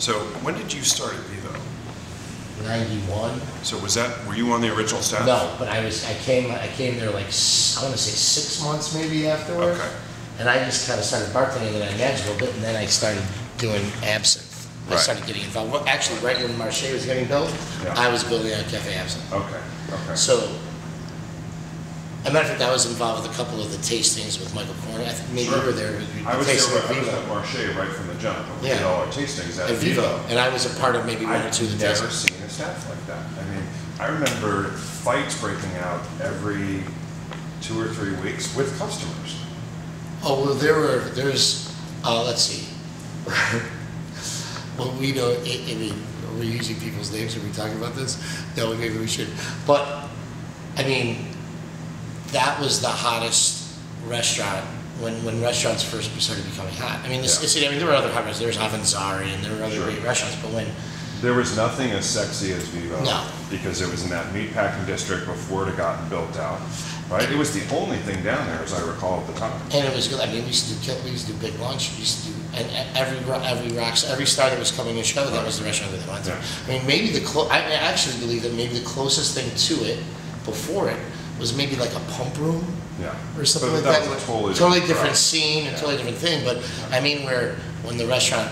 So when did you start at Vivo? 91. So were you on the original staff? No, but I came there like, I want to say 6 months maybe afterwards. Okay. And I just kind of started bartending, and I managed a little bit, and then I started doing absinthe. I started getting involved. Well, actually, right when Marché was getting built, I was building out Cafe Absinthe. Okay, okay. So, as a matter of fact, I was involved with a couple of the tastings with Michael Corner. I think maybe you were there. I was at Marché right from the jump. We did all our tastings at Vivo. And I was a part of maybe one or two of the tastings. I've never seen a staff like that. I mean, I remember fights breaking out every 2 or 3 weeks with customers. Oh, well, let's see. Well, we know, I mean, are we using people's names? Are we talking about this? No, maybe we should. But, I mean, that was the hottest restaurant when restaurants first started becoming hot. I mean, there were other hot restaurants. There was Avanzari and there were other great restaurants, but when... There was nothing as sexy as Vivo. No. Because it was in that meatpacking district before it had gotten built out. Right? It was the only thing down there, as I recall at the time. And it was good. I mean, we used to do big lunch. We used to do, and every star that was coming to show, that was the restaurant that they went to. I mean, maybe I actually believe that maybe the closest thing to it before it was maybe like a pump room. Yeah. Or something like that. Was a totally different scene, and totally different thing. But I mean, when the restaurant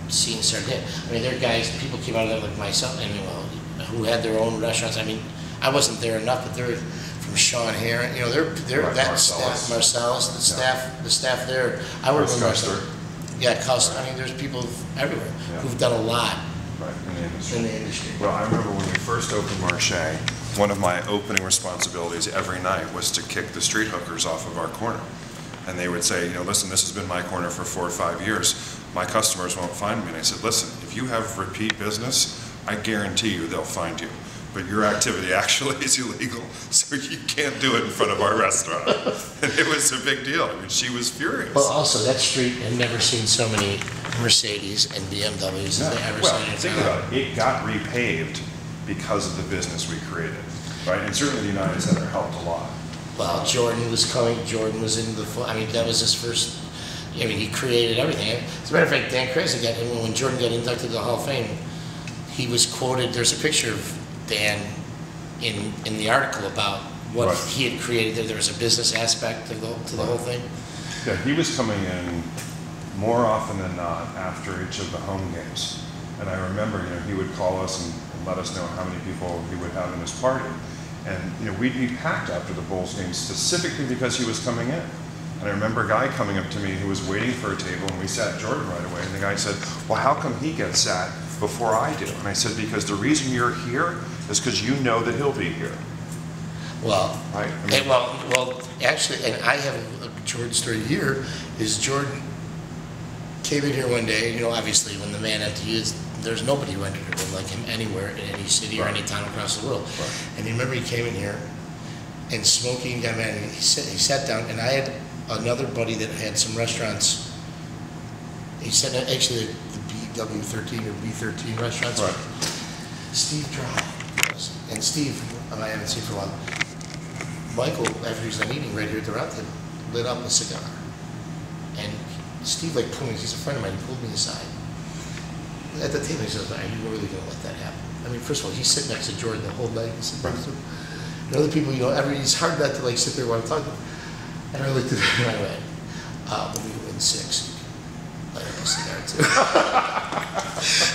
scene started hitting, I mean, there are guys, people came out of there like myself, and who had their own restaurants. I mean, I wasn't there enough, but they're from Sean Heron, they're that staff, Marcellus, the staff there. I work with Marcellus. Yeah, Custer. I mean, there's people everywhere who've done a lot in the industry. Well, I remember when we first opened Marché, one of my opening responsibilities every night was to kick the street hookers off of our corner. And they would say, listen, this has been my corner for 4 or 5 years. My customers won't find me. And I said, listen, if you have repeat business, I guarantee you they'll find you. But your activity actually is illegal, so you can't do it in front of our restaurant. And it was a big deal. I mean, she was furious. Well, also, that street had never seen so many Mercedes and BMWs as they ever seen. Think about it. It got repaved because of the business we created, right? And certainly the United Center helped a lot. Well, Jordan was coming. Jordan was in I mean, that was his first. I mean, he created everything. As a matter of fact, Dan Crazy when Jordan got inducted to the Hall of Fame, he was quoted. There's a picture of Dan in the article about what he had created. There was a business aspect to the whole thing. Yeah, he was coming in more often than not after each of the home games. And I remember, he would call us and let us know how many people he would have in his party. And, we'd be packed after the Bulls game specifically because he was coming in. And I remember a guy coming up to me who was waiting for a table, and we sat Jordan right away. And the guy said, well, how come he gets sat before I do? And I said, because the reason you're here is because you know that he'll be here. Well, right? Well, actually, and I have a Jordan story here, is Jordan came in here one day, obviously when the man entered, there's nobody who entered it like him anywhere in any city or any town across the world. And you remember he came in here and smoking, he sat down, and I had another buddy that had some restaurants. He said, actually, the BW13 or B13 restaurants. Steve Dry. And Steve, I haven't seen for a while. Michael, after he's done eating right here at the round table, lit up a cigar. And Steve pulled me, he's a friend of mine, he pulled me aside. At the table, he says, are you really going to let that happen? I mean, first of all, he's sitting next to Jordan the whole night. And other people, it's hard not to sit there while I'm talking. And I looked at him and I went, when we win 6, light up a cigar too.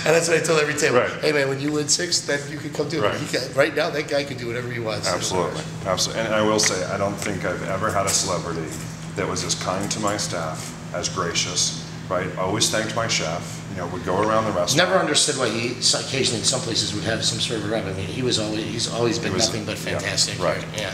And that's what I tell every table. Hey man, when you win 6, then you can come do it. Right now, that guy can do whatever he wants. Absolutely, absolutely. And I will say, I don't think I've ever had a celebrity that was as kind to my staff, as gracious, right? Always thanked my chef. Would go around the restaurant. Never understood why he occasionally in some places would have some sort of rep. I mean, he's always been nothing but fantastic. Right. Yeah.